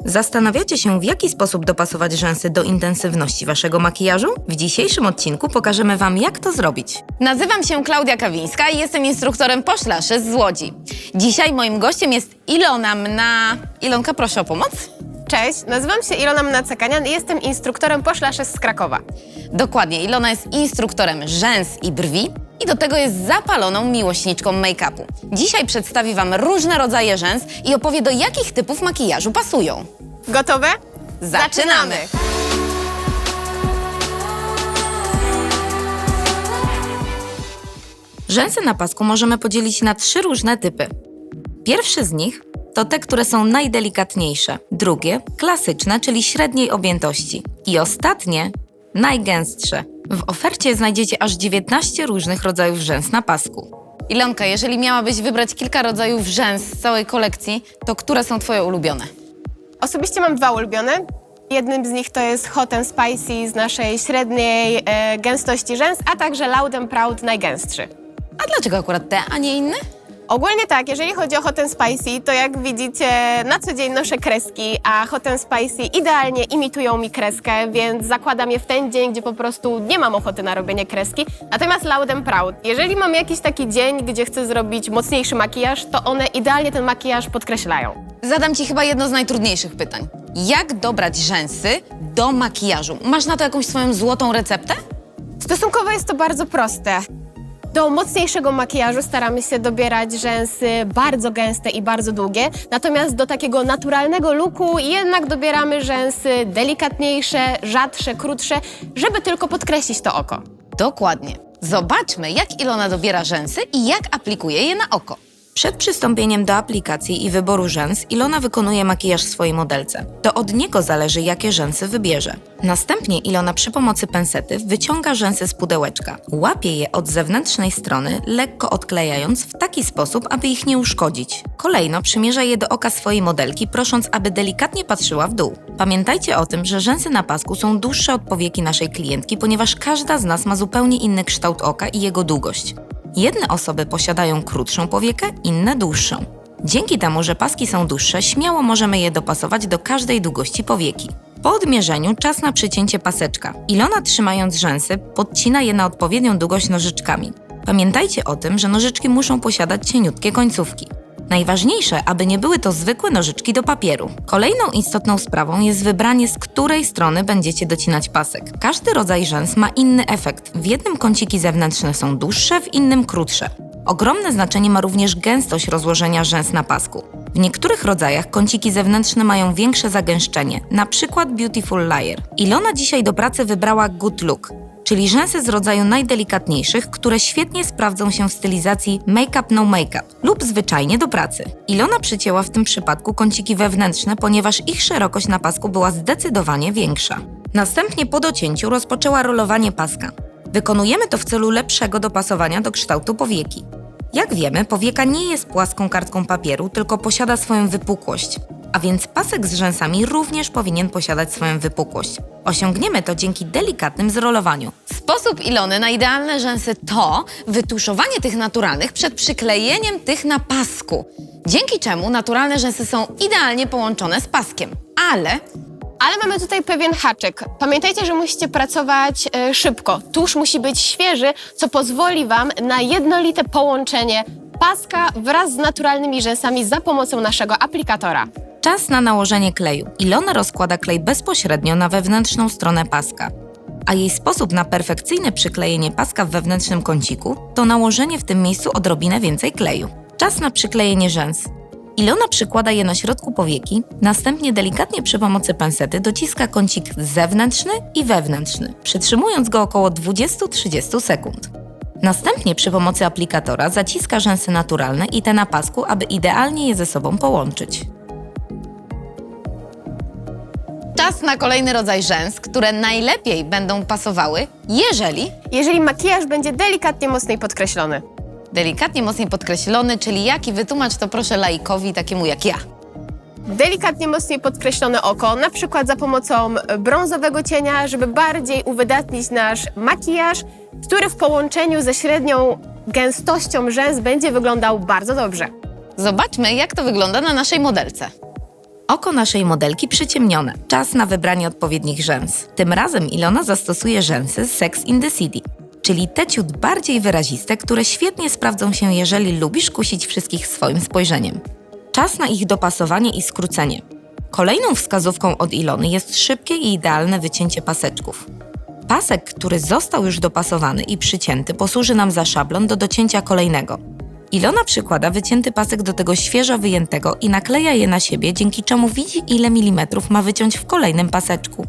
Zastanawiacie się, w jaki sposób dopasować rzęsy do intensywności waszego makijażu? W dzisiejszym odcinku pokażemy wam, jak to zrobić. Nazywam się Klaudia Kawińska i jestem instruktorem Poszlaszy z Łodzi. Dzisiaj moim gościem jest Ilona Mna... Ilonka, proszę o pomoc. Cześć, nazywam się Ilona Mna-Cekanian i jestem instruktorem Poszlaszy z Krakowa. Dokładnie, Ilona jest instruktorem rzęs i brwi i do tego jest zapaloną miłośniczką make-upu. Dzisiaj przedstawi wam różne rodzaje rzęs i opowie, do jakich typów makijażu pasują. Gotowe? Zaczynamy! Rzęsy na pasku możemy podzielić na 3 różne typy. Pierwszy z nich to te, które są najdelikatniejsze. Drugie, klasyczne, czyli średniej objętości. I ostatnie, najgęstsze. W ofercie znajdziecie aż 19 różnych rodzajów rzęs na pasku. Ilonka, jeżeli miałabyś wybrać kilka rodzajów rzęs z całej kolekcji, to które są twoje ulubione? Osobiście mam 2 ulubione. Jednym z nich to jest Hot and Spicy z naszej średniej gęstości rzęs, a także Loud and Proud najgęstszy. A dlaczego akurat te, a nie inne? Ogólnie tak, jeżeli chodzi o Hot and Spicy, to jak widzicie, na co dzień noszę kreski, a Hot and Spicy idealnie imitują mi kreskę, więc zakładam je w ten dzień, gdzie po prostu nie mam ochoty na robienie kreski. Natomiast Loud and Proud, jeżeli mam jakiś taki dzień, gdzie chcę zrobić mocniejszy makijaż, to one idealnie ten makijaż podkreślają. Zadam ci chyba jedno z najtrudniejszych pytań. Jak dobrać rzęsy do makijażu? Masz na to jakąś swoją złotą receptę? Stosunkowo jest to bardzo proste. Do mocniejszego makijażu staramy się dobierać rzęsy bardzo gęste i bardzo długie, natomiast do takiego naturalnego looku jednak dobieramy rzęsy delikatniejsze, rzadsze, krótsze, żeby tylko podkreślić to oko. Dokładnie. Zobaczmy, jak Ilona dobiera rzęsy i jak aplikuje je na oko. Przed przystąpieniem do aplikacji i wyboru rzęs, Ilona wykonuje makijaż swojej modelce. To od niego zależy, jakie rzęsy wybierze. Następnie Ilona przy pomocy pensety wyciąga rzęsy z pudełeczka. Łapie je od zewnętrznej strony, lekko odklejając w taki sposób, aby ich nie uszkodzić. Kolejno przymierza je do oka swojej modelki, prosząc, aby delikatnie patrzyła w dół. Pamiętajcie o tym, że rzęsy na pasku są dłuższe od powieki naszej klientki, ponieważ każda z nas ma zupełnie inny kształt oka i jego długość. Jedne osoby posiadają krótszą powiekę, inne dłuższą. Dzięki temu, że paski są dłuższe, śmiało możemy je dopasować do każdej długości powieki. Po odmierzeniu czas na przycięcie paseczka. Ilona, trzymając rzęsy, podcina je na odpowiednią długość nożyczkami. Pamiętajcie o tym, że nożyczki muszą posiadać cieniutkie końcówki. Najważniejsze, aby nie były to zwykłe nożyczki do papieru. Kolejną istotną sprawą jest wybranie, z której strony będziecie docinać pasek. Każdy rodzaj rzęs ma inny efekt. W jednym kąciki zewnętrzne są dłuższe, w innym krótsze. Ogromne znaczenie ma również gęstość rozłożenia rzęs na pasku. W niektórych rodzajach kąciki zewnętrzne mają większe zagęszczenie, np. Beautiful Layer. Ilona dzisiaj do pracy wybrała Good Look, czyli rzęsy z rodzaju najdelikatniejszych, które świetnie sprawdzą się w stylizacji make-up no make-up lub zwyczajnie do pracy. Ilona przycięła w tym przypadku kąciki wewnętrzne, ponieważ ich szerokość na pasku była zdecydowanie większa. Następnie po docięciu rozpoczęła rolowanie paska. Wykonujemy to w celu lepszego dopasowania do kształtu powieki. Jak wiemy, powieka nie jest płaską kartką papieru, tylko posiada swoją wypukłość. A więc pasek z rzęsami również powinien posiadać swoją wypukłość. Osiągniemy to dzięki delikatnym zrolowaniu. Sposób Ilony na idealne rzęsy to wytuszowanie tych naturalnych przed przyklejeniem tych na pasku. Dzięki czemu naturalne rzęsy są idealnie połączone z paskiem. Ale mamy tutaj pewien haczyk. Pamiętajcie, że musicie pracować szybko. Tusz musi być świeży, co pozwoli Wam na jednolite połączenie paska wraz z naturalnymi rzęsami za pomocą naszego aplikatora. Czas na nałożenie kleju. Ilona rozkłada klej bezpośrednio na wewnętrzną stronę paska. A jej sposób na perfekcyjne przyklejenie paska w wewnętrznym kąciku to nałożenie w tym miejscu odrobinę więcej kleju. Czas na przyklejenie rzęs. Ilona przykłada je na środku powieki, następnie delikatnie przy pomocy pensety dociska kącik zewnętrzny i wewnętrzny, przytrzymując go około 20-30 sekund. Następnie przy pomocy aplikatora zaciska rzęsy naturalne i te na pasku, aby idealnie je ze sobą połączyć. czas na kolejny rodzaj rzęs, które najlepiej będą pasowały, Jeżeli makijaż będzie delikatnie mocniej podkreślony. delikatnie mocniej podkreślony, czyli jaki, wytłumacz to proszę laikowi takiemu jak ja. Delikatnie mocniej podkreślone oko, na przykład za pomocą brązowego cienia, żeby bardziej uwydatnić nasz makijaż, który w połączeniu ze średnią gęstością rzęs będzie wyglądał bardzo dobrze. Zobaczmy, jak to wygląda na naszej modelce. Oko naszej modelki przyciemnione. Czas na wybranie odpowiednich rzęs. Tym razem Ilona zastosuje rzęsy z Sex in the City, czyli te ciut bardziej wyraziste, które świetnie sprawdzą się, jeżeli lubisz kusić wszystkich swoim spojrzeniem. Czas na ich dopasowanie i skrócenie. Kolejną wskazówką od Ilony jest szybkie i idealne wycięcie paseczków. Pasek, który został już dopasowany i przycięty, posłuży nam za szablon do docięcia kolejnego. Ilona przykłada wycięty pasek do tego świeżo wyjętego i nakleja je na siebie, dzięki czemu widzi, ile milimetrów ma wyciąć w kolejnym paseczku.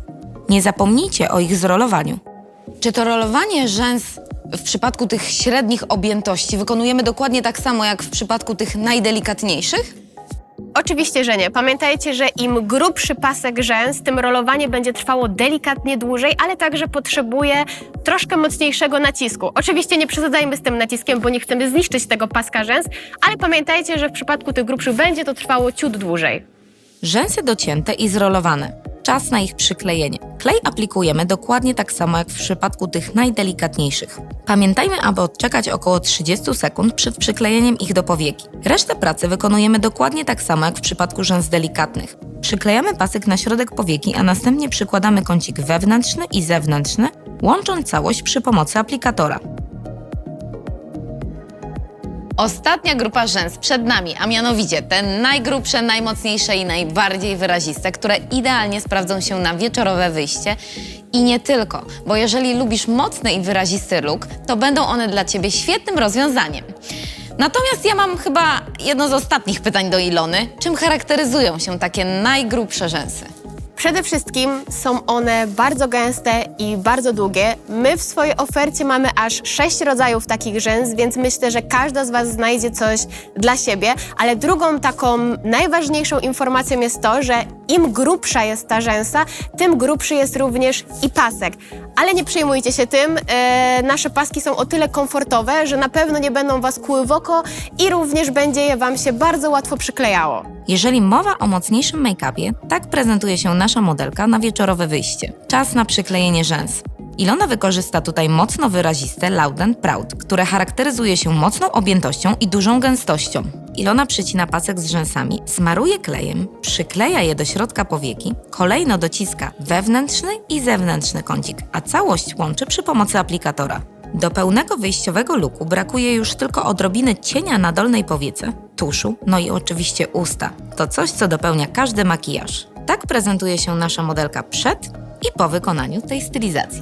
Nie zapomnijcie o ich zrolowaniu. Czy to rolowanie rzęs w przypadku tych średnich objętości wykonujemy dokładnie tak samo jak w przypadku tych najdelikatniejszych? Oczywiście, że nie. Pamiętajcie, że im grubszy pasek rzęs, tym rolowanie będzie trwało delikatnie dłużej, ale także potrzebuje troszkę mocniejszego nacisku. Oczywiście nie przesadzajmy z tym naciskiem, bo nie chcemy zniszczyć tego paska rzęs, ale pamiętajcie, że w przypadku tych grubszych będzie to trwało ciut dłużej. Rzęsy docięte i zrolowane. Czas na ich przyklejenie. Klej aplikujemy dokładnie tak samo jak w przypadku tych najdelikatniejszych. Pamiętajmy, aby odczekać około 30 sekund przed przyklejeniem ich do powieki. Resztę pracy wykonujemy dokładnie tak samo jak w przypadku rzęs delikatnych. Przyklejamy pasek na środek powieki, a następnie przykładamy kącik wewnętrzny i zewnętrzny, łącząc całość przy pomocy aplikatora. Ostatnia grupa rzęs przed nami, a mianowicie te najgrubsze, najmocniejsze i najbardziej wyraziste, które idealnie sprawdzą się na wieczorowe wyjście. I nie tylko, bo jeżeli lubisz mocny i wyrazisty look, to będą one dla Ciebie świetnym rozwiązaniem. Natomiast ja mam chyba jedno z ostatnich pytań do Ilony. Czym charakteryzują się takie najgrubsze rzęsy? Przede wszystkim są one bardzo gęste i bardzo długie. My w swojej ofercie mamy aż 6 rodzajów takich rzęs, więc myślę, że każda z Was znajdzie coś dla siebie. Ale drugą taką najważniejszą informacją jest to, że im grubsza jest ta rzęsa, tym grubszy jest również i pasek. Ale nie przejmujcie się tym, nasze paski są o tyle komfortowe, że na pewno nie będą Was kłuły w oko i również będzie je Wam się bardzo łatwo przyklejało. Jeżeli mowa o mocniejszym make-upie, tak prezentuje się nasza modelka na wieczorowe wyjście. Czas na przyklejenie rzęs. Ilona wykorzysta tutaj mocno wyraziste Loud and Proud, które charakteryzuje się mocną objętością i dużą gęstością. Ilona przycina pasek z rzęsami, smaruje klejem, przykleja je do środka powieki, kolejno dociska wewnętrzny i zewnętrzny kącik, a całość łączy przy pomocy aplikatora. Do pełnego wyjściowego looku brakuje już tylko odrobiny cienia na dolnej powiece, tuszu, no i oczywiście usta. To coś, co dopełnia każdy makijaż. Tak prezentuje się nasza modelka przed i po wykonaniu tej stylizacji.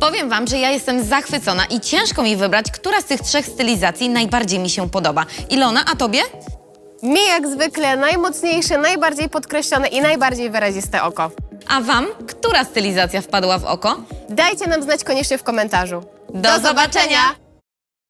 Powiem Wam, że ja jestem zachwycona i ciężko mi wybrać, która z tych 3 stylizacji najbardziej mi się podoba. Ilona, a Tobie? Mi jak zwykle najmocniejsze, najbardziej podkreślone i najbardziej wyraziste oko. A Wam, która stylizacja wpadła w oko? Dajcie nam znać koniecznie w komentarzu. Do zobaczenia!